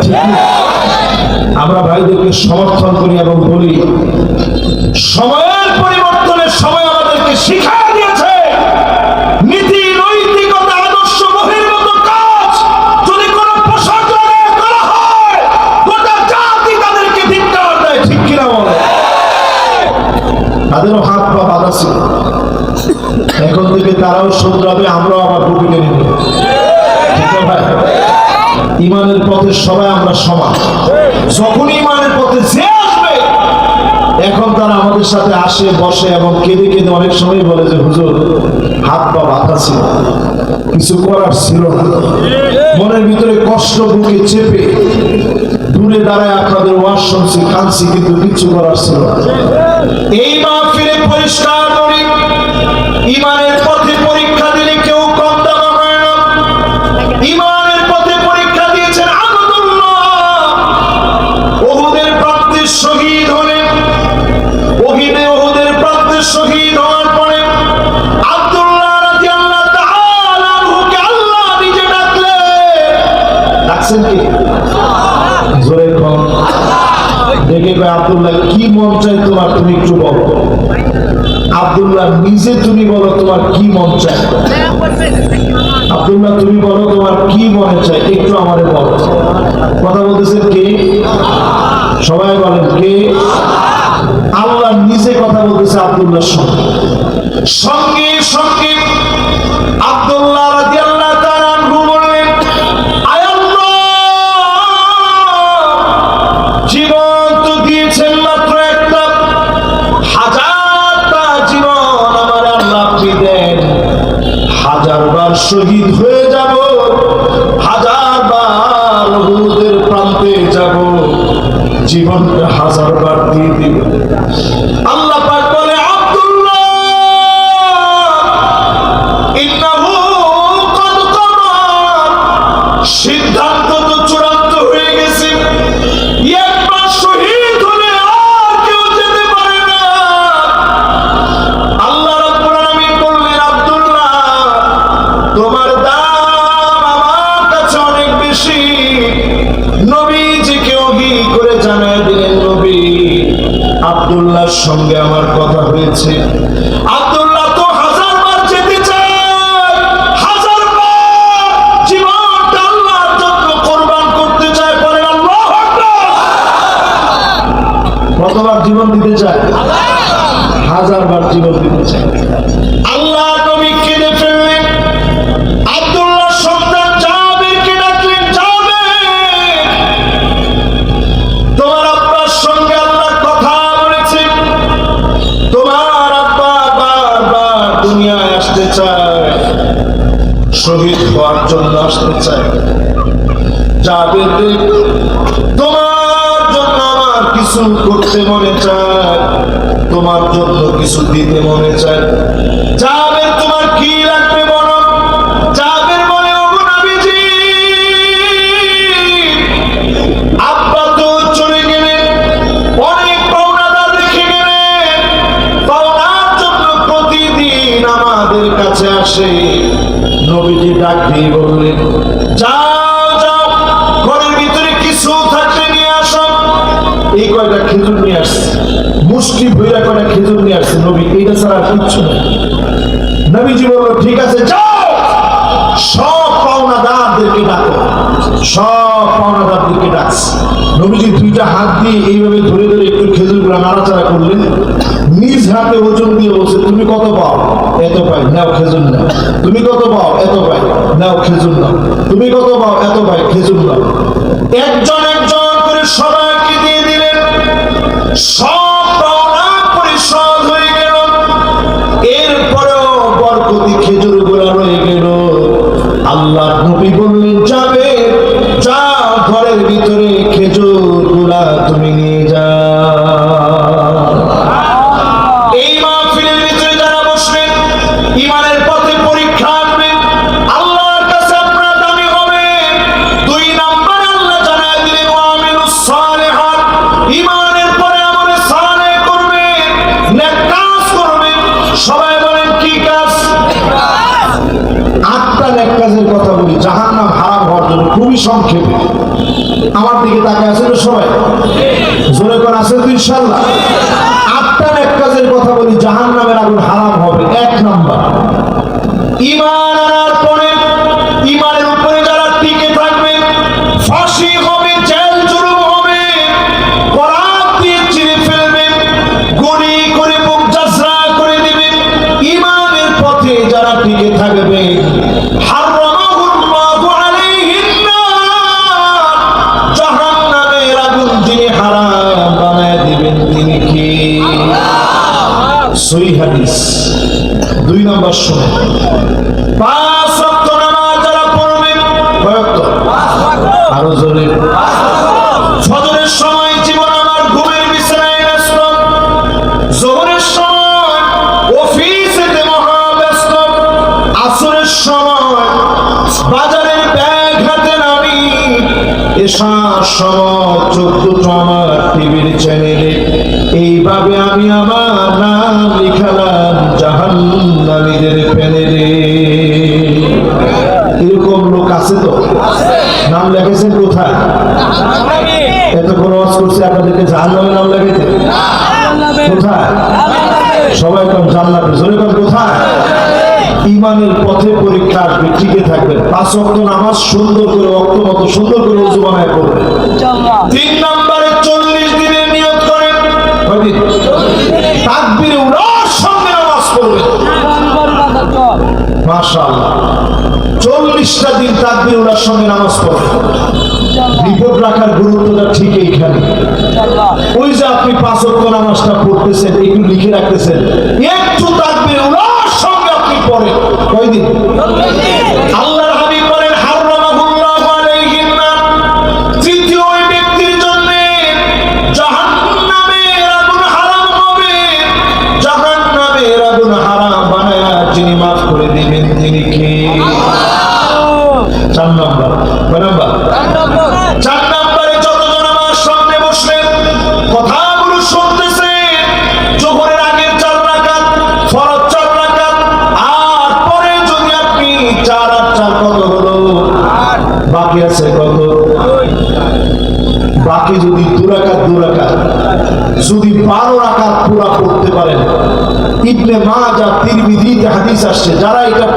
ঠিক না? আমরা ভাইদেরকে সমর্থন করি এবং বলি সময়ের পরিবর্তনের সময় আমাদেরকে শিখিয়ে দিয়েছে নীতি নৈতিকতা আদর্শ বহির্ভূত কাজ যদি কোনো প্রশাসনে করা হয় গোটা জাতি তাদেরকে ধিক্কার দেয়, ঠিক কিনা বলে? তাদেরও হাত পা বাঁধা ছিল, এখন থেকে তারাও শুধরাবে, আমরাও আবার বুকে টেনে নেব। ঠিক না ভাই? ইমানের পথে সবাই আমরা সমান। যখন ইমানের পথে যে আসবে এখন তারা আমাদের সাথে আসে বসে এবং কেঁদে কেঁদে অনেক সময় বলে যে হুজুর হাত পা বাঁধা ছিল, কিছু করার ছিল না, মনের ভিতরে কষ্ট বুকে চেপে দূরে দাঁড়ায় আপনাদের ওয়াজ শুনছি কাঁদছি, কিন্তু কিছু করার ছিল না। এই মাহফিলে পরিষ্কার করি ইমানের পথে পরীক্ষা দিলে কেউ কম দাম হয় না। ইমানের পথে পরীক্ষা দিয়েছেন আব্দুল্লাহ, উহুদের প্রান্তে শহীদ হলেন। উহুদের প্রান্তে শহীদ হওয়ার পরে আব্দুল্লাহ রাদিয়াল্লাহু তাআলা আনহুকে আল্লাহ নিজে ডাকলেন। ডাকছেন কি? জোরে কম দেখে কয় আব্দুল্লাহ কি মন চাই তোমার, তুমি একটু বলো। আব্দুল্লাহ নিজে তুমি বলো তোমার কি মন চায়। আব্দুল্লাহ তুমি বলো তোমার কি মনে চায়, একটু আমারে বলো। কথা বলতেছেন কে? সবাই বলেন কে? আল্লাহ নিজে কথা বলতেছে আব্দুল্লাহর সঙ্গে। সঙ্গে সঙ্গে আব্দুল্লাহ রাদিয়াল্লাহু তাআলা আনহু বললেন, আয় আল্লাহ, জীবন তো দিয়েছেন মাত্র একটা, হাজারটা জীবন আমার আল্লাহ আপনি দেন, হাজারবার শহীদ হয়ে যাব, হাজারবার উহুদের প্রান্তে যাব, জীবনটা হাজারবার দিয়ে দিব। আল্লাহ পাক বলে আব্দুল্লাহ ইন্নাহু ক্বাদ ক্বাদা, সিদ্ধান্ত তো চূড়ান্ত হয়ে গেছে, একবার শহীদ হলে আর কেউ যেতে পারে না। আল্লাহ রাব্বুল আলামিন বললেন আব্দুল্লাহ তোমার দাম আমার কাছে অনেক বেশি। নবীজিকে ওহী করে জানায় দিলেন, নবী আব্দুল্লাহর সঙ্গে আমার কথা হয়েছে, আব্দুল্লাহ তো হাজারবার যেতে চায়, হাজারবার জীবনটা আল্লাহর জন্য কোরবান করতে চায়। বলেন আল্লাহু আকবার। কতবার জীবন দিতে চায়? হাজারবার জীবন দিতে চায়। আল্লাহ নবী কেঁদে ফেললেন, আব্দুল্লাহর সন্তান জাবেরকে ডাকলেন, জাবের তোমার আব্বার সঙ্গে আল্লাহ কথা বলেছে, তোমার আব্বা বারবার দুনিয়ায় আসতে চায়, শহীদ হওয়ার জন্য আসতে চায়। জাবের রে, তোমার জন্য আমার কিছু করতে মনে চায়, তোমার জন্য কিছু দিতে মনে চায়। জাবের তোমার কি লাগবে বলো? জাবের বলে ওগো নবীজি, আব্বা তো চলে গেলেন, অনেক পাওনাদার রেখে গেলেন, পাওনার জন্য প্রতিদিন আমাদের কাছে আসে। নবীজি ডাক দিয়ে বললেন, যাও যাও, ঘরের ভিতরে কিছু থাকলে নিয়ে আসো। এই কয়টা খেজুর নিয়ে আসছে, মুষ্টি ভইরা কয়টা খেজুর নিয়ে আসছে নবী, এইটা ছাড়া আর কিচ্ছু নেই। নবীজি বলল ঠিক আছে যাও, সব পাওনাদারদেরকে ডাকো। সব পাওনাদারদেরকে ডাকছে। নবীজি দুইটা হাত দিয়ে এইভাবে ধরে ধরে একটু খেজুরগুলো নাড়াচাড়া করলেন, নিজ হাতে ওজন দিয়ে বলছে, তুমি কত পাও? এত পাই, নাও খেজুর নাও। তুমি কত পাও? এত পাই, নাও খেজুর নাও। তুমি কত পাও? এত পাই, খেজুর নাও। একজন একজন করে সবাইকে দিয়ে দিলেন, সব পাওনা পরিশোধ হয়ে গেল। এরপরেও বরকতি খেজুর গুলা রয়ে গেল। আল্লাহ নবী বললেন, যাবে যা, ঘরের ভিতরে খেজুর গুলা তুমি নিয়ে যাও। এই মাহফিলের ভিতরে যারা বসবেন, ইমানের পথে পরীক্ষা আসবে, আল্লাহর কাছে আপনারা দামি হবে। 2 নাম্বার আল্লাহ জানায় দিলেন, ওয়ামিলুস সালিহাত, ইমানের পরে আমলে সালেহ করবেন, নেক কাজ করবেন। সবাই বলেন কি কাজ? 8টা নেক কাজের কথা বলি, জাহান্নাম হারাম হওয়ার জন্য, খুবই সংক্ষেপে। আমার দিকে তাকায় আছেন তো সবাই? জোরে করে আছেন তো ইনশাআল্লাহ? 8টা নেক কাজের কথা বলি, জাহান্নামের আগুন হারাম হবে। 1 নাম্বার, ঈমান আনার পরে ঈমানের উপরে যারা টিকে থাকবে, ফাঁসি হবে, জেল জুলুম হবে, করাত দিয়ে চিরে ফেলবে, গুলি করে মুখ জাজরা করে দিবে। ঈমানের পথে যারা টিকে থাকবে, হারামাহুল্লাহু আলাইহিন নার, জাহান্নামের আগুন যিনি হারাম বানায় দিবেন তিনি কি? সহিহ হাদিস। 2 নম্বর শুনে, 5 ওয়াক্ত নামাজ যারা পড়বে, কয় ওয়াক্ত? আরো জোরে। ফজরের সময় জীবন আমার ঘুমের বিছানায় ব্যস্ত, যোহরের সময় অফিসেতে মহা ব্যস্ত, আসরের সময় বাজারের ব্যাগ হাতে নামি, এশার সময় চোখ দুটো আমার টিভির চ্যানেলে। এইভাবে আমি আমার নাম লিখালাম জাহান্নামীদের প্যানেলে। এরকম লোক আছে তো? নাম লেখেছেন কোথায়? এত কোনো ওয়াজ করছে আপনাদেরকে জাহান্নামে নাম লেখাইতে? কোথায়? সবাই কোন জান্নাতে? জোরে কোন কোথায়? ঈমানের পথে পরীক্ষা আসবে, টিকে থাকবেন। 5 ওয়াক্ত নামাজ সুন্দর করে ওয়াক্ত মতো সুন্দর করে ওযু বানায় পড়বেন। 3 নম্বরে 40 দিনের নিয়ত করেন। কয়দিন? তাকবীরে উলার সঙ্গে নামাজ পড়বেন। মাশাআল্লাহ, 40টা দিন তাকবীরে উলার সঙ্গে নামাজ পড়বেন। রিপোর্ট রাখার গুরুত্বটা ঠিক এইখানে। ওই যে আপনি 5 ওয়াক্ত নামাজটা পড়তেছেন, একটু লিখে রাখতেছেন, একটু তাকবীরে উলার সঙ্গে আপনি পড়েন। কয়দিন? আল্লাহর হাবিব বলেন, হারামাহুল্লাহু আলাইহিন নার, তৃতীয় ওই ব্যক্তির জন্য জাহান্নামের আগুন হারাম হবে। জাহান্নামের আগুন হারাম বানায়া যিনি মাফ করে দিবেন তিনি কে? 4 নম্বর। কয় নম্বর? 4 নম্বরে যতজন আমার সামনে বসলেন, কথাগুলো শুনতেছে, যোহরের আগের 4 রাকাত, ফরজ 4 রাকাত, আর পরে যদি আপনি 4 আর 4 কত হলো? বাকি আছে কত? বাকি যদি 2 রাকাত যদি 12 রাকাত পুরা পড়তে পারেন, ইবনে মাজাহ তিরমিজিতে হাদিস আসছে, যারা এটা